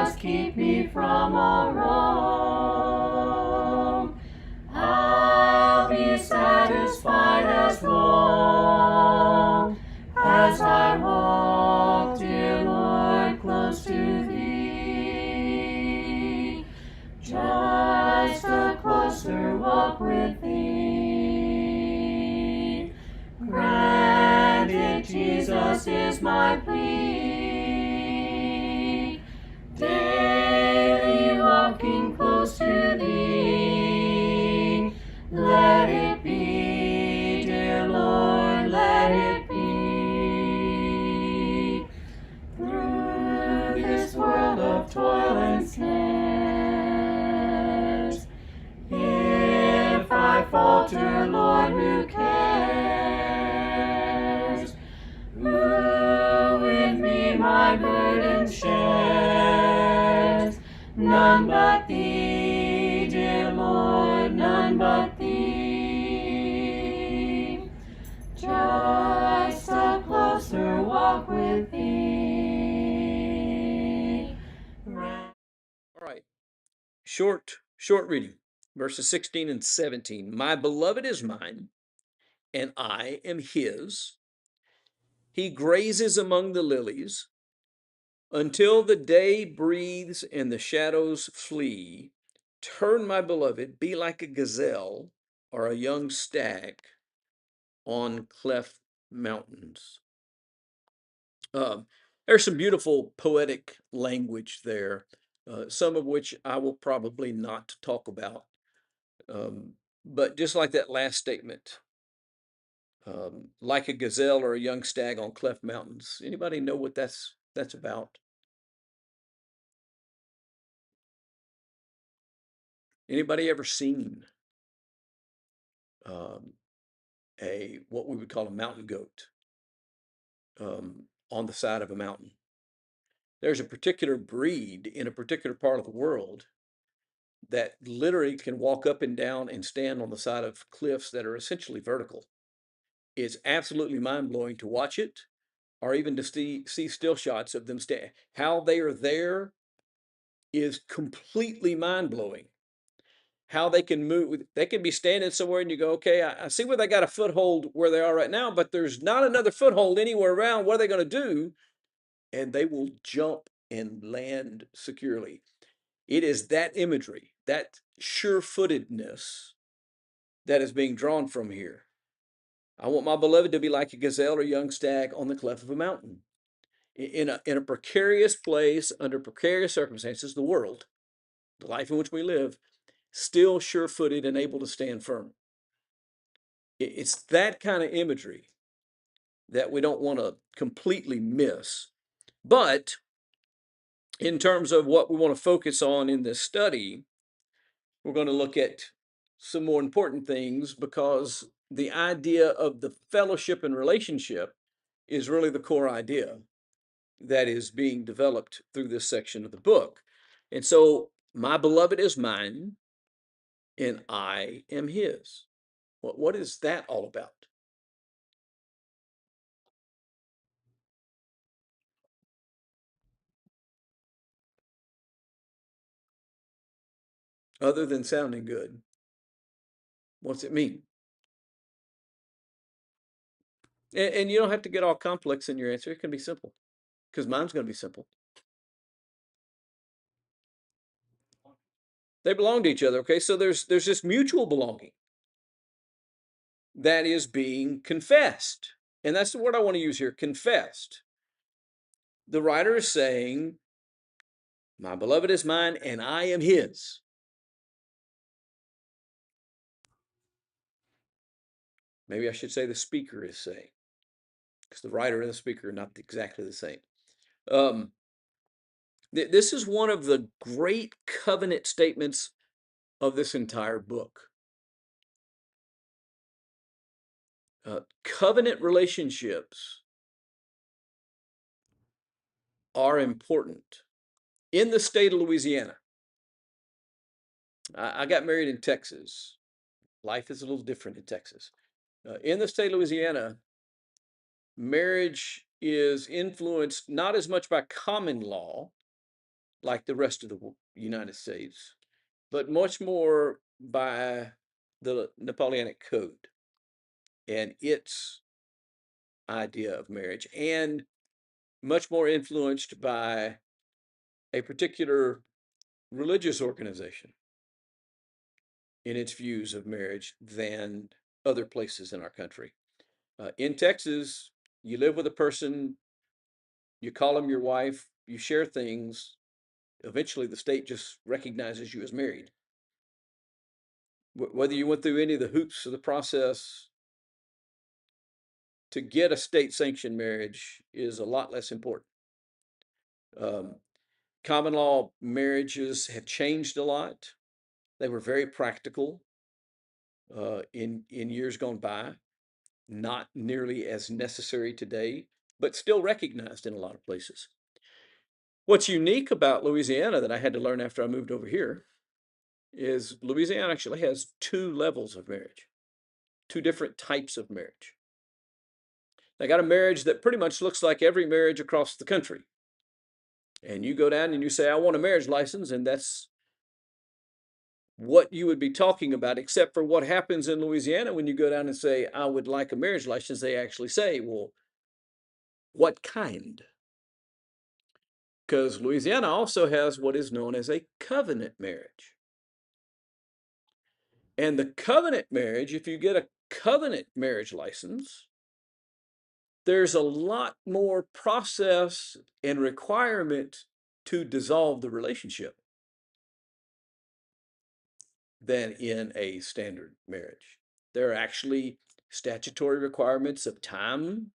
Jesus, keep me from all wrong. I'll be satisfied as long as I walk, dear Lord, close to Thee. Just a closer walk with Thee. Grant it, Jesus, is my plea. Daily walking close to Thee. Let it be, dear Lord, let it be. Through this world of toil and snares, if I falter, Lord, who cares? Who with me my burden shares? None but Thee, dear Lord, none but Thee. Just a closer walk with Thee. All right. Short reading. Verses 16 and 17. My beloved is mine, and I am his. He grazes among the lilies. Until the day breathes and the shadows flee, turn, my beloved, be like a gazelle or a young stag on cleft mountains. There's some beautiful poetic language there, some of which I will probably not talk about. But just like that last statement, like a gazelle or a young stag on cleft mountains. Anybody know what that's about? Anybody ever seen a what we would call a mountain goat on the side of a mountain? There's a particular breed in a particular part of the world that literally can walk up and down and stand on the side of cliffs that are essentially vertical. It's absolutely mind-blowing to watch it, or even to see still shots of them stand. How they are there is completely mind-blowing. How they can move, they can be standing somewhere and you go, okay, I see where they got a foothold where they are right now, but there's not another foothold anywhere around. What are they going to do? And they will jump and land securely. It is that imagery, that sure-footedness that is being drawn from here. I want my beloved to be like a gazelle or young stag on the cleft of a mountain. In a precarious place, under precarious circumstances, the world, the life in which we live, still sure-footed and able to stand firm. It's that kind of imagery that we don't want to completely miss. But in terms of what we want to focus on in this study, we're going to look at some more important things, because the idea of the fellowship and relationship is really the core idea that is being developed through this section of the book. And so, my beloved is mine, and I am his. What is that all about? Other than sounding good, what's it mean? And you don't have to get all complex in your answer. It can be simple, because mine's going to be simple. They belong to each other. Okay, so there's this mutual belonging that is being confessed, and that's the word I want to use here: confessed. The writer is saying, "My beloved is mine, and I am his." Maybe I should say the speaker is saying, because the writer and the speaker are not exactly the same. This is one of the great covenant statements of this entire book. Covenant relationships are important. In the state of Louisiana, I got married in Texas. Life is a little different in Texas. In the state of Louisiana, marriage is influenced not as much by common law like the rest of the United States, but much more by the Napoleonic Code and its idea of marriage, and much more influenced by a particular religious organization in its views of marriage than other places in our country. In Texas, you live with a person, you call them your wife, you share things. Eventually, the state just recognizes you as married. Whether you went through any of the hoops of the process to get a state sanctioned marriage is a lot less important. Um, Common law marriages have changed a lot. They were very practical in years gone by, not nearly as necessary today, but still recognized in a lot of places. What's unique about Louisiana that I had to learn after I moved over here is Louisiana actually has two levels of marriage, two different types of marriage. They got a marriage that pretty much looks like every marriage across the country. And you go down and you say, I want a marriage license, and that's what you would be talking about, except for what happens in Louisiana when you go down and say, I would like a marriage license. They actually say, well, what kind? Because Louisiana also has what is known as a covenant marriage. And the covenant marriage, if you get a covenant marriage license, there's a lot more process and requirement to dissolve the relationship than in a standard marriage. There are actually statutory requirements of time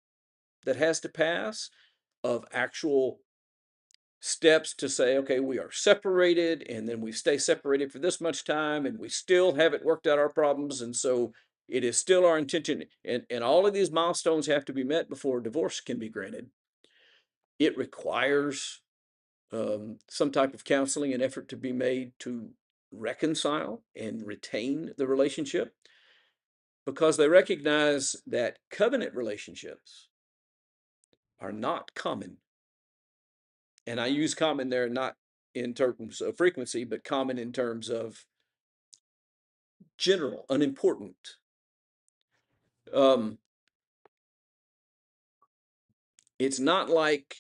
that has to pass, of actual steps to say, okay, we are separated and then we stay separated for this much time and we still haven't worked out our problems. And so it is still our intention, and all of these milestones have to be met before divorce can be granted. It requires some type of counseling and effort to be made to reconcile and retain the relationship, because they recognize that covenant relationships are not common. And I use common there not in terms of frequency, but common in terms of general, unimportant. It's not like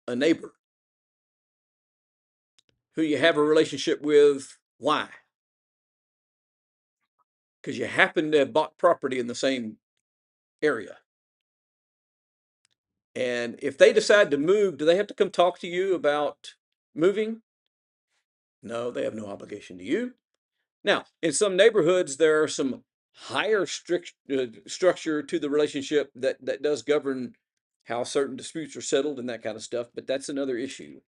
a neighbor who you have a relationship with. Why? Because you happen to have bought property in the same area. And if they decide to move, do they have to come talk to you about moving? No, they have no obligation to you. Now, in some neighborhoods, there are some higher structure to the relationship that does govern how certain disputes are settled and that kind of stuff, but that's another issue.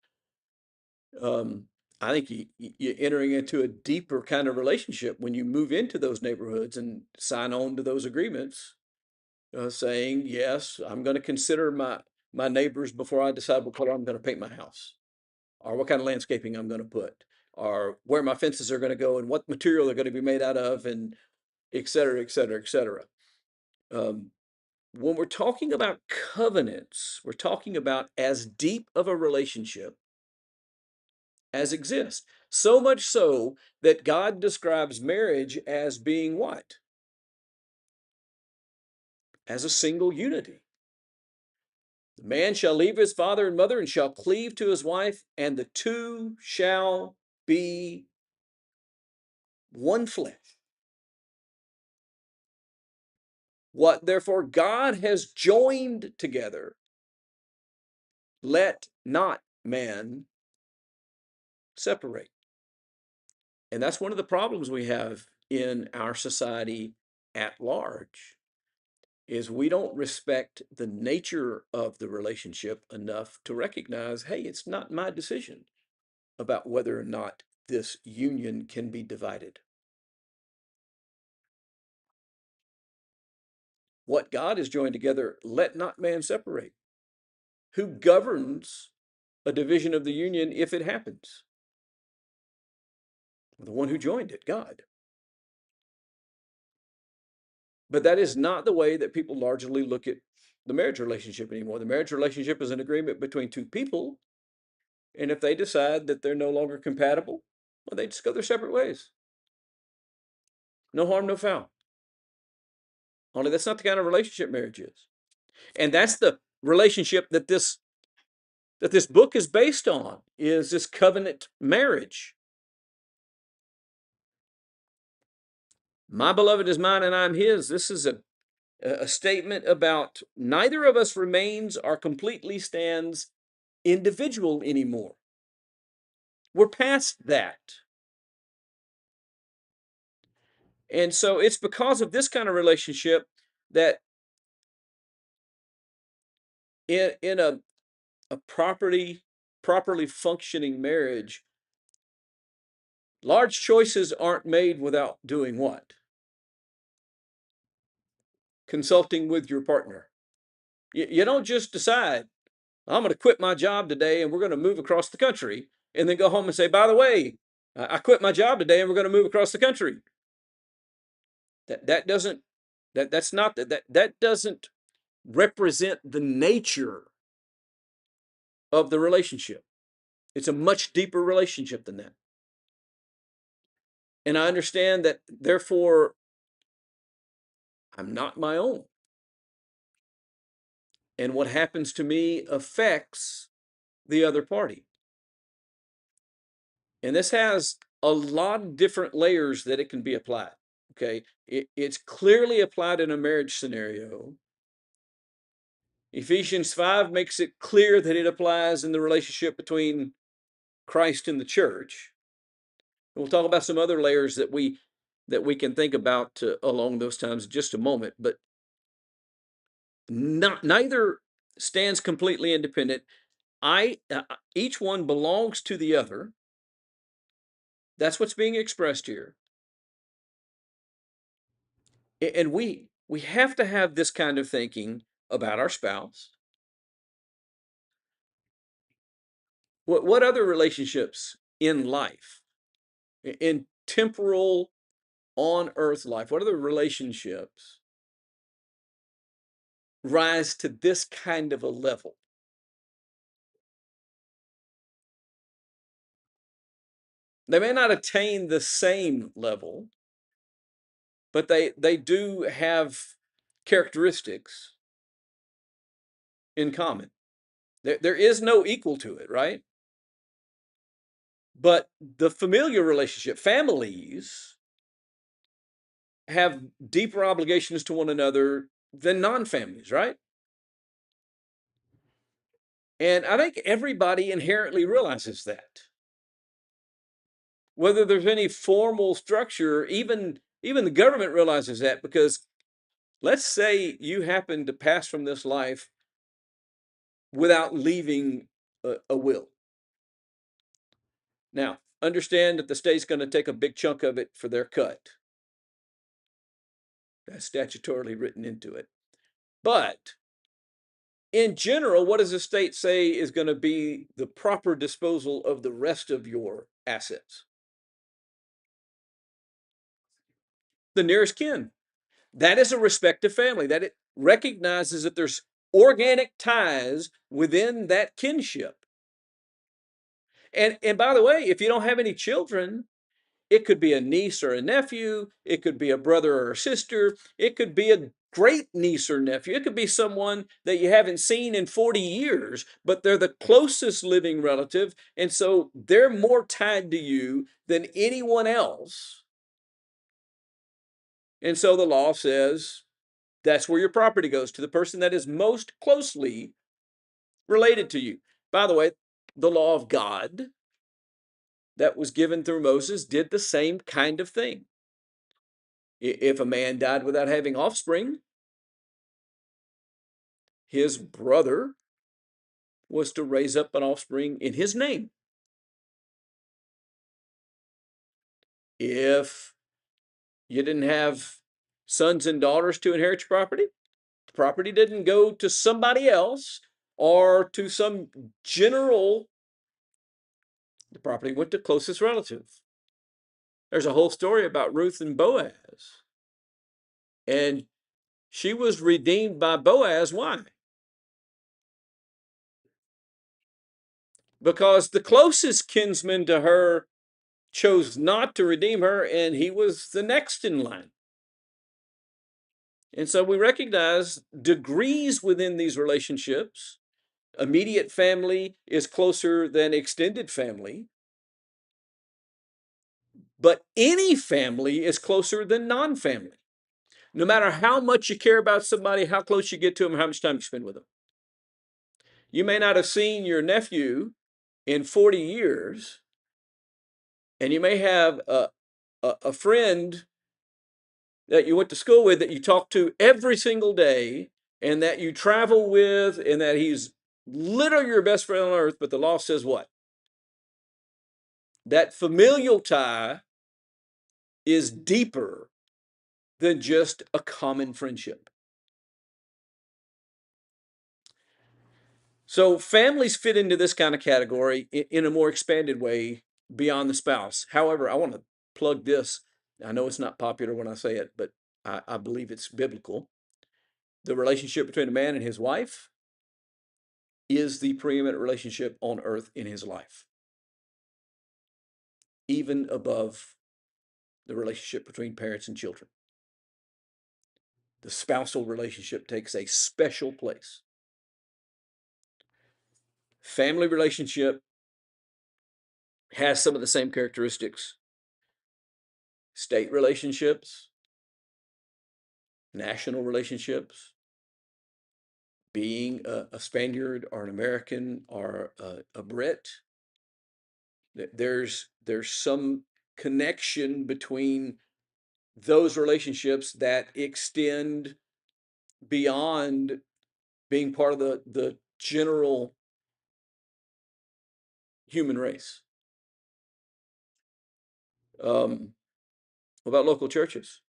I think you're entering into a deeper kind of relationship when you move into those neighborhoods and sign on to those agreements, saying, yes, I'm going to consider my neighbors before I decide what color I'm going to paint my house, or what kind of landscaping I'm going to put, or where my fences are going to go and what material they're going to be made out of, and et cetera, et cetera, et cetera. When we're talking about covenants, we're talking about as deep of a relationship as exists. So much so that God describes marriage as being what? As a single unity. The man shall leave his father and mother and shall cleave to his wife, and the two shall be one flesh. What therefore God has joined together, let not man separate. And that's one of the problems we have in our society at large, is we don't respect the nature of the relationship enough to recognize, hey, it's not my decision about whether or not this union can be divided. What God has joined together, let not man separate. Who governs a division of the union if it happens? The one who joined it, God. But that is not the way that people largely look at the marriage relationship anymore. The marriage relationship is an agreement between two people And if they decide that they're no longer compatible, well, they just go their separate ways. No harm, no foul. Only that's not the kind of relationship marriage is. And that's the relationship that this book is based on, is this covenant marriage. My beloved is mine and I'm his. This is a statement about neither of us remains or completely stands individual anymore. We're past that. And so it's because of this kind of relationship that in a properly functioning marriage, large choices aren't made without doing what? Consulting with your partner. You don't just decide, I'm going to quit my job today and we're going to move across the country, and then go home and say, by the way, I quit my job today and we're going to move across the country. That doesn't that's not that doesn't represent the nature of the relationship. It's a much deeper relationship than that. And I understand that, therefore, I'm not my own. And what happens to me affects the other party. And this has a lot of different layers that it can be applied. Okay. It's clearly applied in a marriage scenario. Ephesians 5 makes it clear that it applies in the relationship between Christ and the church. And we'll talk about some other layers that we can think about along those times in just a moment. But neither stands completely independent. Each one belongs to the other. That's what's being expressed here. And we have to have this kind of thinking about our spouse. What other relationships in life, in temporal, on earth life, what other relationships rise to this kind of a level? They may not attain the same level, but they do have characteristics in common. There is no equal to it, right? But the familiar relationship, families have deeper obligations to one another than non-families, right? And I think everybody inherently realizes that. Whether there's any formal structure, even the government realizes that, because let's say you happen to pass from this life without leaving a will. Now, understand that the state's going to take a big chunk of it for their cut. That's statutorily written into it. But in general, what does the state say is going to be the proper disposal of the rest of your assets? The nearest kin. That is a respective family, that it recognizes that there's organic ties within that kinship. And by the way, if you don't have any children, it could be a niece or a nephew, it could be a brother or a sister, it could be a great niece or nephew, it could be someone that you haven't seen in 40 years, but they're the closest living relative, and so they're more tied to you than anyone else. And so the law says that's where your property goes, to the person that is most closely related to you. By the way, the law of God that was given through Moses did the same kind of thing. If a man died without having offspring, his brother was to raise up an offspring in his name. If you didn't have sons and daughters to inherit your property, the property didn't go to somebody else or to some general, the property went to closest relative. There's a whole story about Ruth and Boaz. And she was redeemed by Boaz. Why? because the closest kinsman to her chose not to redeem her, and he was the next in line. And so we recognize degrees within these relationships. Immediate family is closer than extended family, but any family is closer than non-family. No matter how much you care about somebody, how close you get to them, how much time you spend with them. You may not have seen your nephew in 40 years, and you may have a friend that you went to school with that you talk to every single day and that you travel with and that he's literally your best friend on earth, but the law says what? That familial tie is deeper than just a common friendship. So families fit into this kind of category in a more expanded way beyond the spouse. However, I want to plug this. I know it's not popular when I say it, but I believe it's biblical. The relationship between a man and his wife is the preeminent relationship on earth in his life, even above the relationship between parents and children. The spousal relationship takes a special place. Family relationship has some of the same characteristics. State relationships, national relationships, being a Spaniard or an American or a Brit, there's some connection between those relationships that extend beyond being part of the general human race. What about local churches?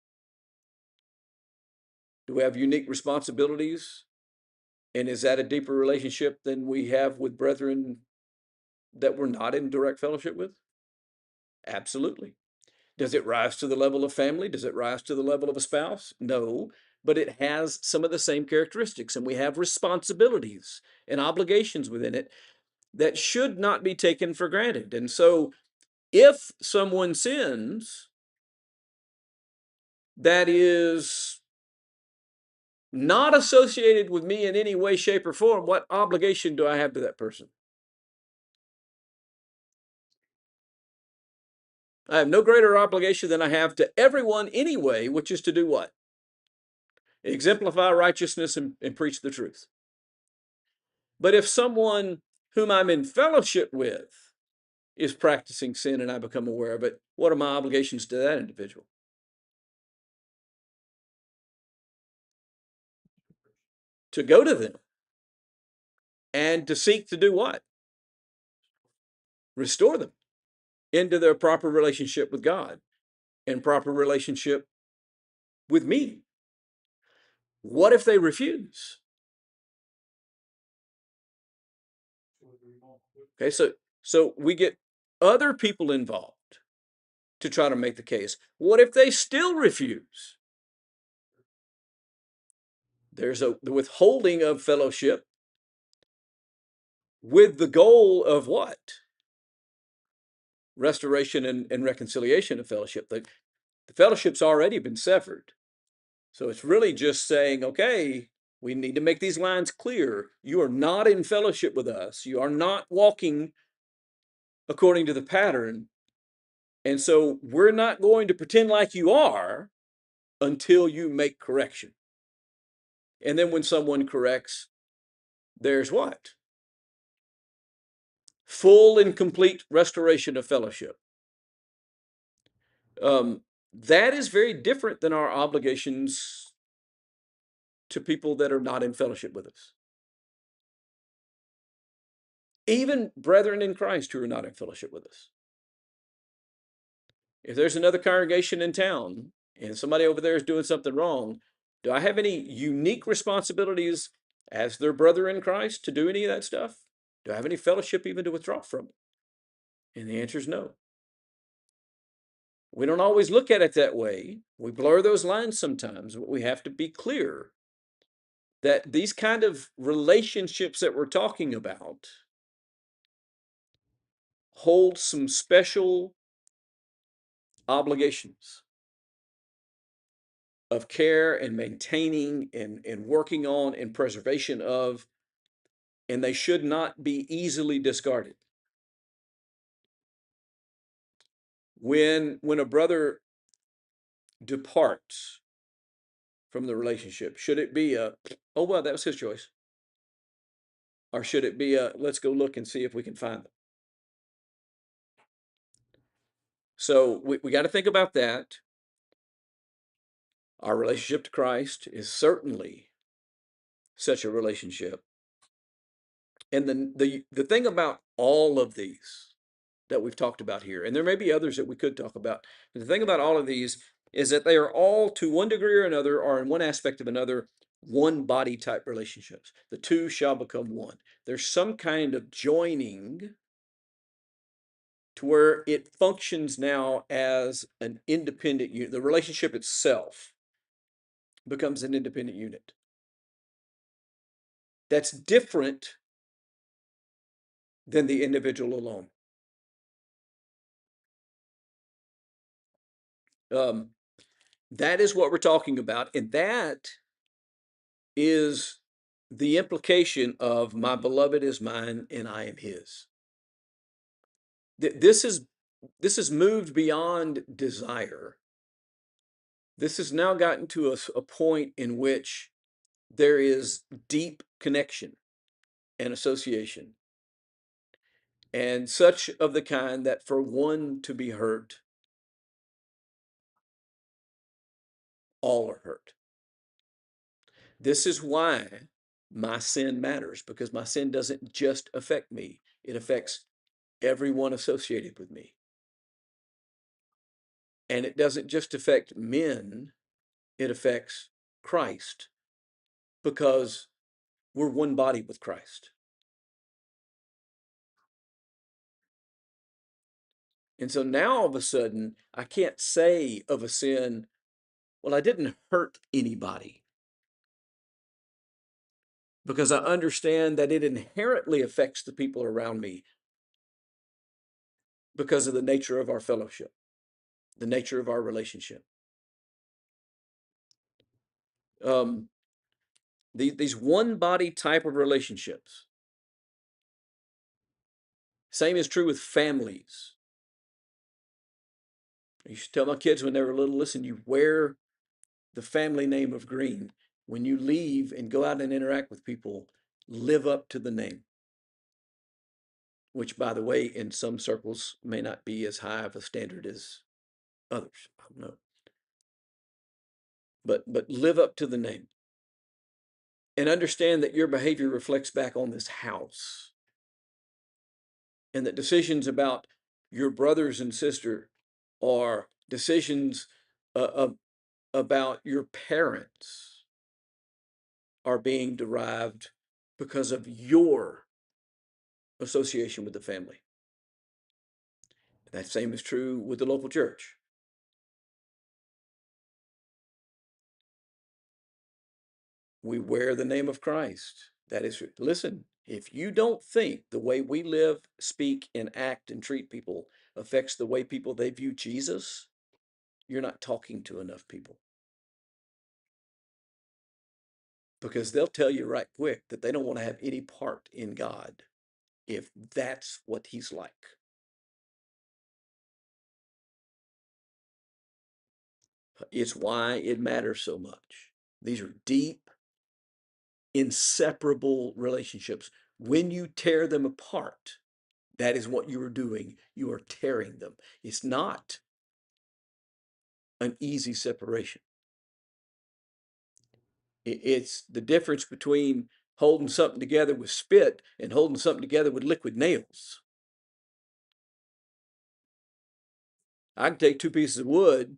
Do we have unique responsibilities? And is that a deeper relationship than we have with brethren that we're not in direct fellowship with? Absolutely. Does it rise to the level of family? Does it rise to the level of a spouse? No, but it has some of the same characteristics, and we have responsibilities and obligations within it that should not be taken for granted. And so, if someone sins, that is not associated with me in any way, shape, or form, what obligation do I have to that person? I have no greater obligation than I have to everyone anyway, which is to do what? Exemplify righteousness and preach the truth. But if someone whom I'm in fellowship with is practicing sin and I become aware of it, what are my obligations to that individual? To go to them and to seek to do what? Restore them into their proper relationship with God and proper relationship with me. What if they refuse? Okay, so we get other people involved to try to make the case. What if they still refuse? There's the withholding of fellowship with the goal of what? Restoration and reconciliation of fellowship. The fellowship's already been severed. So it's really just saying, okay, we need to make these lines clear. You are not in fellowship with us. You are not walking according to the pattern. And so we're not going to pretend like you are until you make correction. And then when someone corrects, there's what? Full and complete restoration of fellowship. That is very different than our obligations to people that are not in fellowship with us. Even brethren in Christ who are not in fellowship with us. If there's another congregation in town and somebody over there is doing something wrong, do I have any unique responsibilities as their brother in Christ to do any of that stuff? Do I have any fellowship even to withdraw from? And the answer is no. We don't always look at it that way. We blur those lines sometimes, but we have to be clear that these kind of relationships that we're talking about hold some special obligations of care and maintaining and working on and preservation of, and they should not be easily discarded. When a brother departs from the relationship, should it be a, oh well, that was his choice, or should it be a, let's go look and see if we can find them? So we got to think about that. Our relationship to Christ is certainly such a relationship. And the thing about all of these that we've talked about here, and there may be others that we could talk about, but the thing about all of these is that they are all, to one degree or another, or in one aspect of another, one body type relationships. The two shall become one. There's some kind of joining to where it functions now as an independent unit. The relationship itself becomes an independent unit. That's different than the individual alone. Um, that is what we're talking about, and that is the implication of my beloved is mine and I am his. This is moved beyond desire. This has now gotten to a point in which there is deep connection and association, and such of the kind that for one to be hurt, all are hurt. This is why my sin matters, because my sin doesn't just affect me, it affects everyone associated with me. And it doesn't just affect men, it affects Christ, because we're one body with Christ. And so now all of a sudden, I can't say of a sin, well, I didn't hurt anybody, because I understand that it inherently affects the people around me because of the nature of our fellowship, the nature of our relationship. These one body type of relationships. Same is true with families. I used to tell my kids when they were little, listen, you wear the family name of Green. When you leave and go out and interact with people, live up to the name. Which, by the way, in some circles may not be as high of a standard as others. I don't know. But live up to the name. And understand that your behavior reflects back on this house. And that decisions about your brothers and sister are decisions about your parents are being derived because of your association with the family. That same is true with the local church. We wear the name of Christ. That is, listen, if you don't think the way we live, speak, and act and treat people affects the way people they view Jesus, you're not talking to enough people. Because they'll tell you right quick that they don't want to have any part in God if that's what he's like. It's why it matters so much. These are deep, inseparable relationships. When you tear them apart, that is what you are doing. You are tearing them. It's not an easy separation. It's the difference between holding something together with spit and holding something together with liquid nails. I can take two pieces of wood,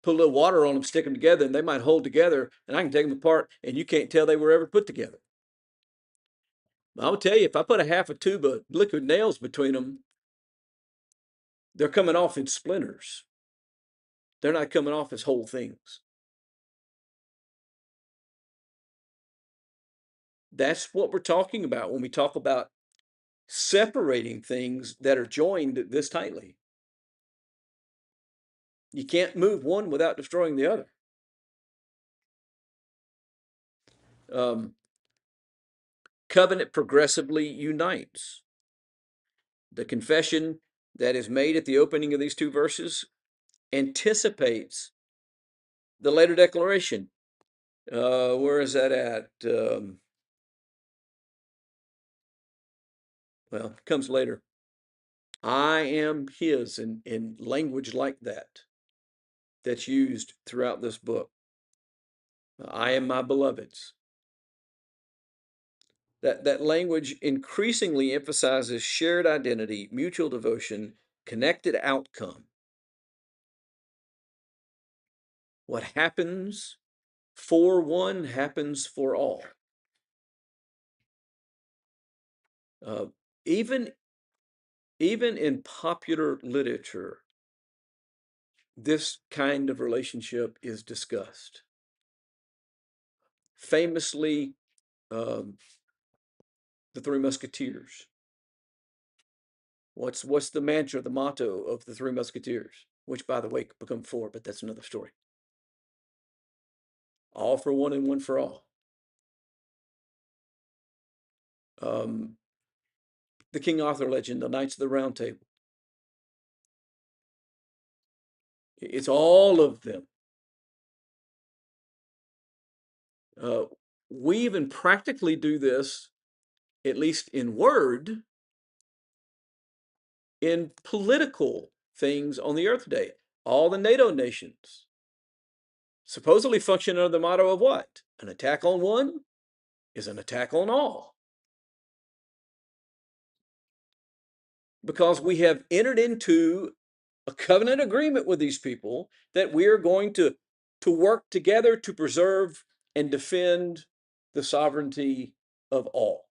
put a little water on them, stick them together, and they might hold together, and I can take them apart, and you can't tell they were ever put together. I'll tell you, if I put a half a tube of liquid nails between them, they're coming off in splinters. They're not coming off as whole things. That's what we're talking about when we talk about separating things that are joined this tightly. You can't move one without destroying the other. Covenant progressively unites. The confession that is made at the opening of these two verses anticipates the later declaration. Where is that at? Well, it comes later. I am his, in language like that, that's used throughout this book. I am my beloved's. That language increasingly emphasizes shared identity, mutual devotion, connected outcome. What happens for one happens for all. Uh, even in popular literature, this kind of relationship is discussed. Famously, the Three Musketeers. What's the mantra, the motto of the Three Musketeers? Which, by the way, could become four, but that's another story. All for one and one for all. The King Arthur legend, the Knights of the Round Table. It's all of them. We even practically do this, at least in word, in political things on the earth today. All the NATO nations supposedly function under the motto of what? An attack on one is an attack on all. Because we have entered into a covenant agreement with these people that we are going to work together to preserve and defend the sovereignty of all.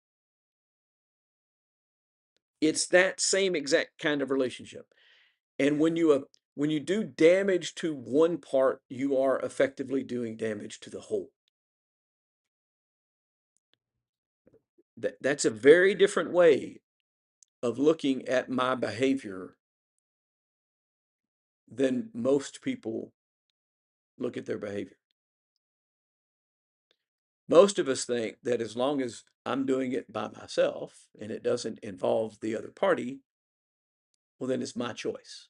It's that same exact kind of relationship. And when you do damage to one part, you are effectively doing damage to the whole. That's a very different way of looking at my behavior than most people look at their behavior. Most of us think that as long as I'm doing it by myself and it doesn't involve the other party, well, then it's my choice.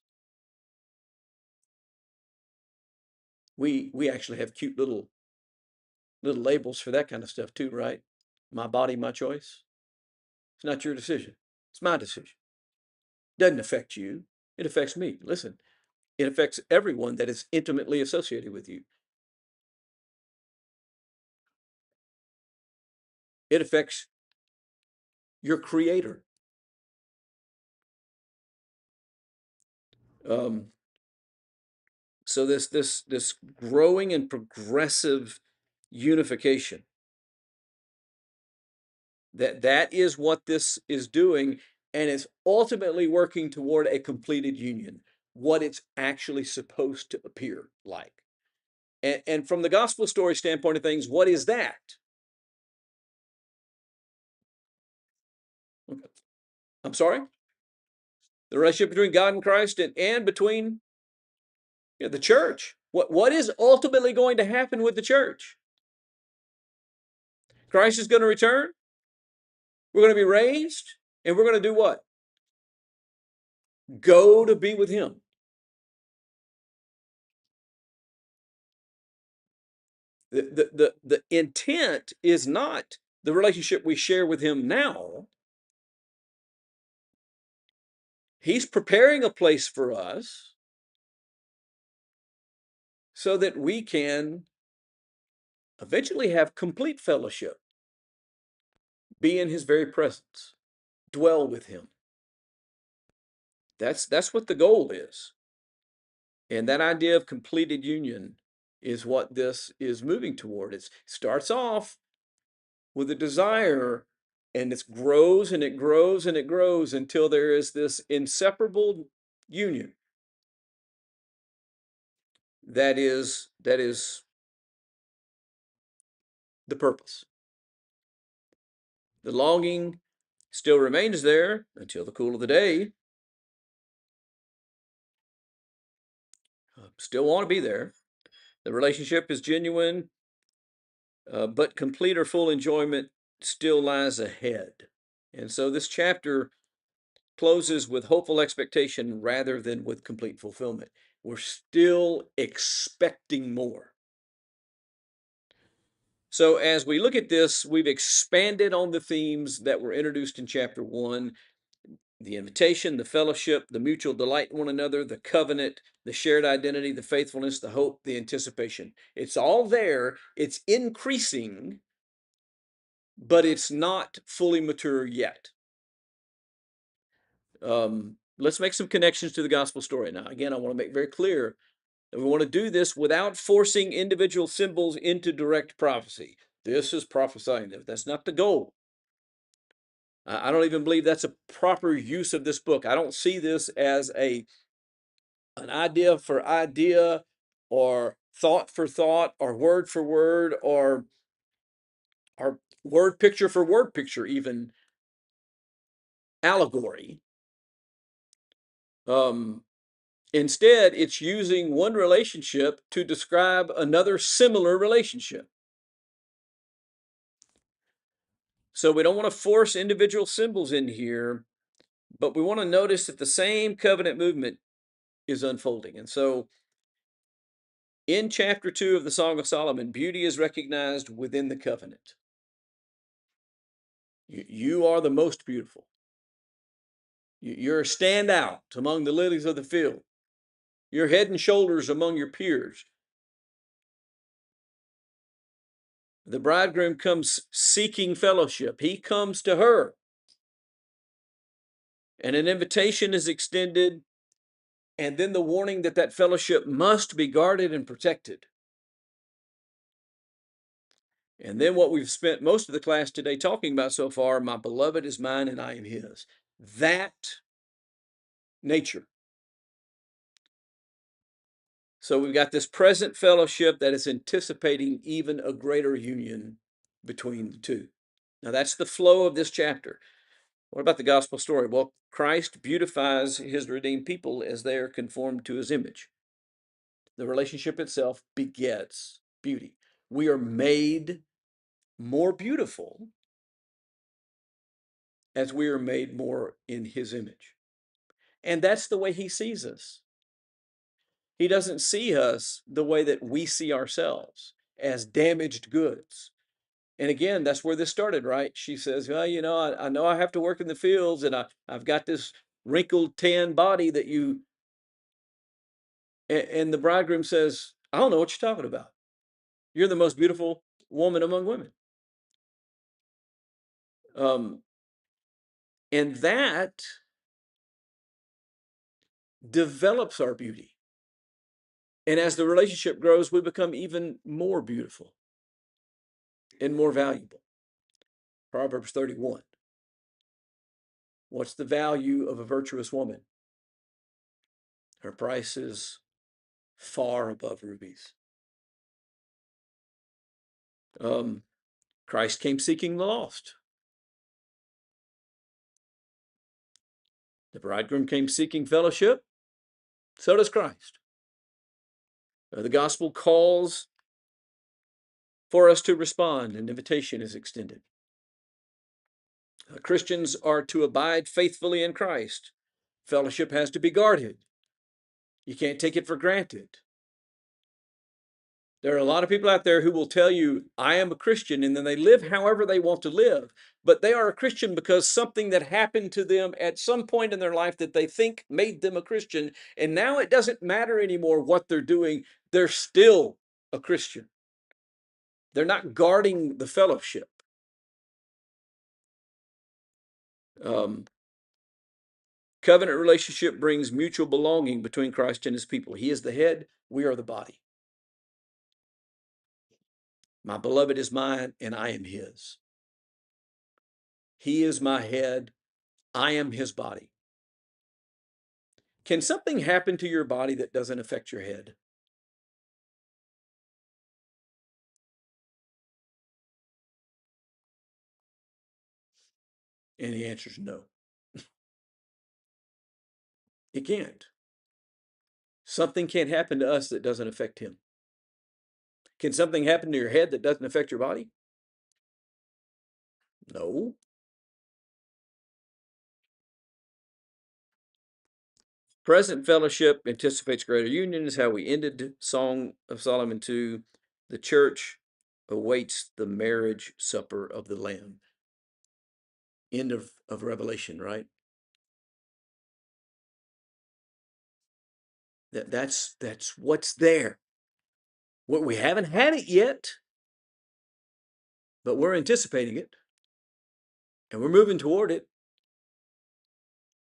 We actually have cute little labels for that kind of stuff too, right? My body, my choice. It's not your decision. It's my decision. It doesn't affect you. It affects me. Listen, it affects everyone that is intimately associated with you. It affects your creator. So this growing and progressive unification, that is what this is doing, and it's ultimately working toward a completed union, what it's actually supposed to appear like. And from the gospel story standpoint of things, what is that? I'm sorry? The relationship between God and Christ and between the church. What is ultimately going to happen with the church? Christ is going to return. We're going to be raised, and we're going to do what? Go to be with him. The intent is not the relationship we share with him now. He's preparing a place for us so that we can eventually have complete fellowship, be in his very presence, dwell with him. That's what the goal is. And that idea of completed union is what this is moving toward. It starts off with a desire, and it grows and it grows and it grows until there is this inseparable union that is the purpose, the longing still remains there until the cool of the day. Still want to be there. The relationship is genuine, but complete or full enjoyment still lies ahead. And so this chapter closes with hopeful expectation rather than with complete fulfillment. We're still expecting more. So as we look at this, we've expanded on the themes that were introduced in chapter 1: the invitation, the fellowship, the mutual delight in one another, the covenant, the shared identity, the faithfulness, the hope, the anticipation. It's all there. It's increasing, but it's not fully mature yet. Let's make some connections to the gospel story. Now, again, I want to make very clear that we want to do this without forcing individual symbols into direct prophecy. This is prophesying. That's not the goal. I don't even believe that's a proper use of this book. I don't see this as an idea for idea, or thought for thought, or word for word, or word picture for word picture, even allegory. Instead, it's using one relationship to describe another similar relationship. So we don't want to force individual symbols in here, but we want to notice that the same covenant movement is unfolding. And so in chapter 2 of the Song of Solomon, beauty is recognized within the covenant. You are the most beautiful. You're a standout among the lilies of the field. You're head and shoulders among your peers. The bridegroom comes seeking fellowship. He comes to her, and an invitation is extended, and then the warning that that fellowship must be guarded and protected. And then what we've spent most of the class today talking about so far: my beloved is mine and I am his. That nature. So we've got this present fellowship that is anticipating even a greater union between the two. Now that's the flow of this chapter. What about the gospel story? Well, Christ beautifies his redeemed people as they are conformed to his image. The relationship itself begets beauty. We are made more beautiful as we are made more in his image. And that's the way he sees us. He doesn't see us the way that we see ourselves, as damaged goods. And again, that's where this started, right? She says, well, I know I have to work in the fields, and I've got this wrinkled, tan body that you, and the bridegroom says, I don't know what you're talking about. You're the most beautiful woman among women. Um, and that develops our beauty. And as the relationship grows, we become even more beautiful and more valuable. Proverbs 31. What's the value of a virtuous woman? Her price is far above rubies. Christ came seeking the lost. The bridegroom came seeking fellowship. So does Christ. The gospel calls for us to respond. An invitation is extended. Christians are to abide faithfully in Christ. Fellowship has to be guarded. You can't take it for granted. There are a lot of people out there who will tell you, I am a Christian, and then they live however they want to live. But they are a Christian because something that happened to them at some point in their life that they think made them a Christian. And now it doesn't matter anymore what they're doing. They're still a Christian. They're not guarding the fellowship. Covenant relationship brings mutual belonging between Christ and his people. He is the head, we are the body. My beloved is mine, and I am his. He is my head, I am his body. Can something happen to your body that doesn't affect your head? And the answer is no. It can't. Something can't happen to us that doesn't affect him. Can something happen to your head that doesn't affect your body? No. Present fellowship anticipates greater union is how we ended Song of Solomon 2. The church awaits the marriage supper of the Lamb. End of Revelation, right? That's what's there. We haven't had it yet, but we're anticipating it, and we're moving toward it.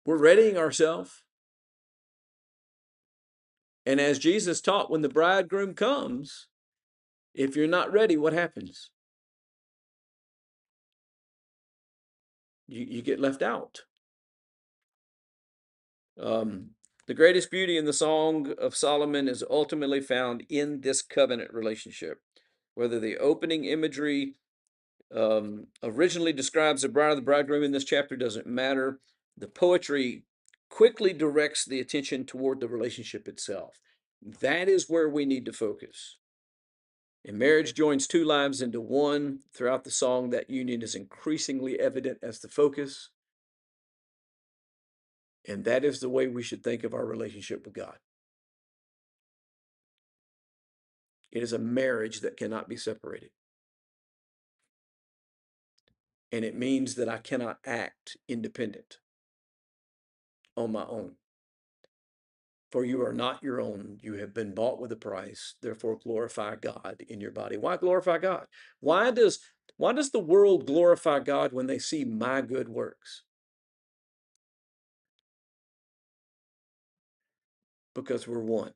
We're readying ourselves. And as Jesus taught, when the bridegroom comes, if you're not ready, what happens? You get left out. The greatest beauty in the Song of Solomon is ultimately found in this covenant relationship. Whether the opening imagery originally describes the bride of the bridegroom in this chapter doesn't matter. The poetry quickly directs the attention toward the relationship itself. That is where we need to focus. And marriage joins two lives into one. Throughout the song, that union is increasingly evident as the focus. And that is the way we should think of our relationship with God. It is a marriage that cannot be separated. And it means that I cannot act independent on my own. For you are not your own. You have been bought with a price. Therefore, glorify God in your body. Why glorify God? Why does the world glorify God when they see my good works? Because we're one.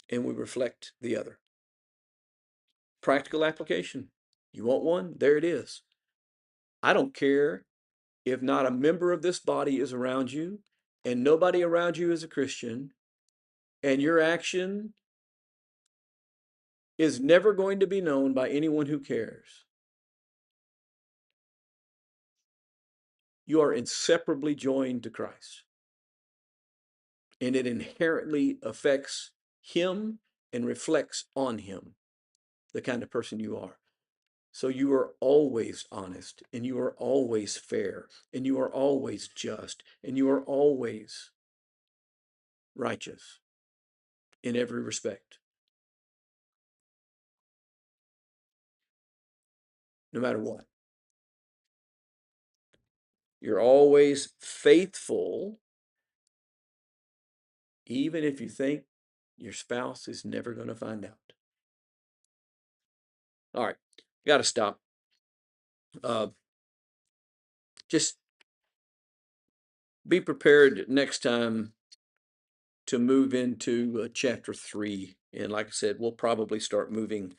And we reflect the other. Practical application. You want one? There it is. I don't care if not a member of this body is around you and nobody around you is a Christian, and your action is never going to be known by anyone who cares. You are inseparably joined to Christ. And it inherently affects him and reflects on him, the kind of person you are. So you are always honest, and you are always fair, and you are always just, and you are always righteous in every respect. No matter what. You're always faithful, even if you think your spouse is never going to find out. All right, got to stop. Just be prepared next time to move into chapter 3. And like I said, we'll probably start moving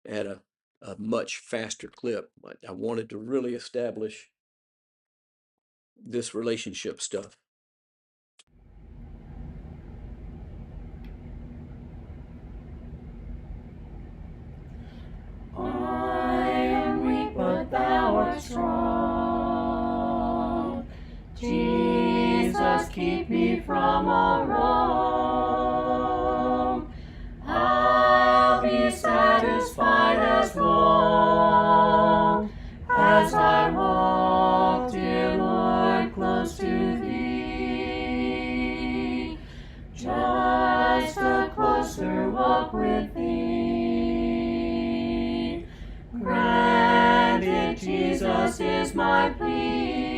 at a much faster clip. But I wanted to really establish this relationship stuff. I am weak, but thou art strong. Jesus, keep me from all wrong. I'll be satisfied as long as I walk, dear Lord, close to thee. Just a closer walk with thee. Granted, Jesus is my plea.